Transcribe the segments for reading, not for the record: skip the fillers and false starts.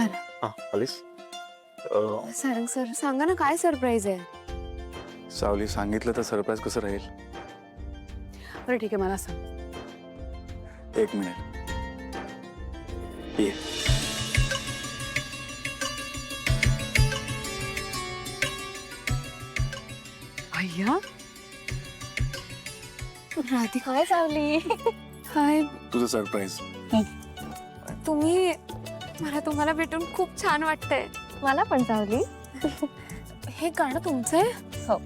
Sir हाँ आलीस Sarang sir सांगा ना काय सरप्राईज आहे. सावली सांगितलं तर सरप्राईज कसं राहील. बरं ठीक आहे मला सांग. एक मिनिट ये भैया राधिका काय सावली हाय. तुझं सरप्राईज. तुम्ही मला तुम्हाला भेटून खूप छान वाटतंय. मला पण सावली. हे गाणं तुमचं आहे. हो.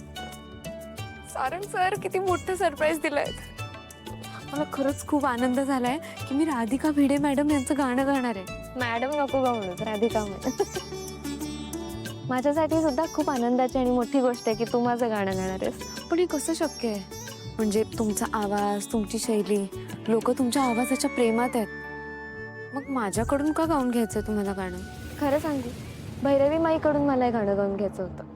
सारंग सर किती मोठं सरप्राईज दिलंय. मला खरंच खूप आनंद झालाय की मी राधिका भिडे मॅडम यांचं गाणं गाणार आहे. मॅडम नको गा म्हणून राधिका म्हण. माझ्यासाठी सुद्धा खूप आनंदाची आणि मोठी गोष्ट आहे की तू माझं गाणं गाणार आहेस. पण हे कसं शक्य आहे. म्हणजे तुमचा आवाज तुमची शैली लोक तुमच्या आवाजाच्या प्रेमात आहेत. मग माझ्याकडून का गाऊन घ्यायचं तुम्हाला गाणं. खरं सांगू भैरवी माईकडून मला हे गाणं गाऊन घ्यायचं होतं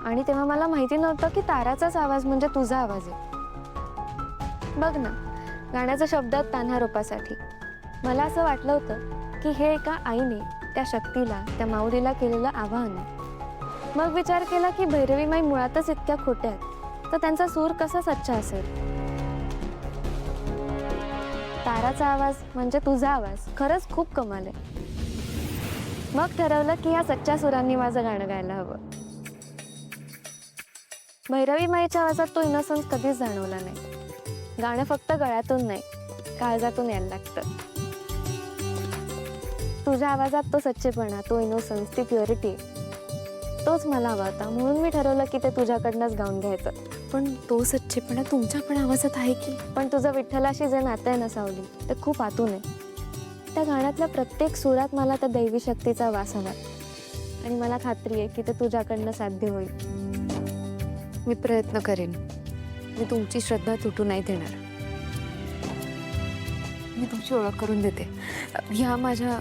आणि तेव्हा मला माहिती नव्हतं की ताराचाच आवाज म्हणजे तुझा आवाज आहे. बघ ना गाण्याच्या शब्दात तान्हा रूपासाठी मला असं वाटलं होतं की हे एका आईने त्या शक्तीला त्या माऊलीला केलेलं आवाहन आहे. मग विचार केला की भैरवी माई मुळातच इतक्या खोट्या आहेत तर त्यांचा सूर कसा सच्चा असेल. ताराचा आवाज म्हणजे तुझा आवाज खरंच खूप कमाल आहे. मग ठरवलं की या सच्च्या सुरांनी माझं गाणं गायला हवं. भैरवी माईच्या आवाजात तो इनोसन्स कधीच जाणवला नाही. गाणं फक्त गळ्यातून नाही काळजातून यायला लागतं. तुझ्या आवाजात तो सच्चेपणा तो इनोसन्स ती प्युरिटी तोच मला हवा होता. म्हणून मी ठरवलं की ते तुझ्याकडनंच गाऊन घ्यायचं. पण तो सच्चेपणा तुमच्या पण आवाजात आहे की. पण तुझं विठ्ठलाशी जे नातं आहे ना सावली ते खूप आतून आहे. त्या गाण्यातल्या प्रत्येक सुरात मला त्या दैवी शक्तीचा वास हवा आणि मला खात्री आहे की ते तुझ्याकडनं साध्य होईल. मी प्रयत्न करेन. मी तुमची श्रद्धा तुटू नाही देणार. मी तुमची ओळख करून देते. ह्या माझ्या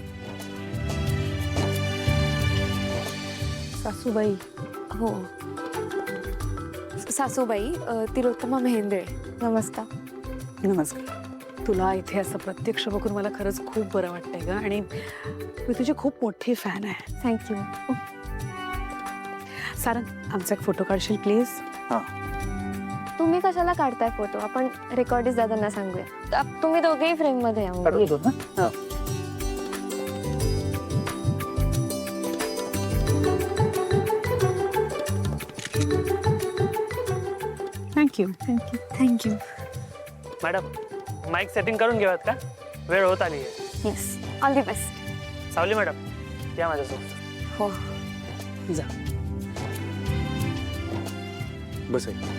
सासूबाई. हो सासूबाई तिलोत्तमा मेहेंदळे. नमस्कार. नमस्कार. तुला इथे असं प्रत्यक्ष बघून मला खरंच खूप बरं वाटतंय ग आणि मी तुझी खूप मोठी फॅन आहे. थँक्यू. सारंग आमचा एक फोटो काढशील प्लीज. हाँ तुम्ही कशाला काढताय फोटो. आपण रेकॉर्डिस्ट दादांना सांगूया. तुम्ही दोघेही फ्रेम मध्ये या. काढून दो ना. Thank you. Thank you. Madam mic setting करून घेऊयात का. वेळ होत आली आहे. Yes all the best. Savli madam या माझ्यासोबत. हो जा. बस आहे.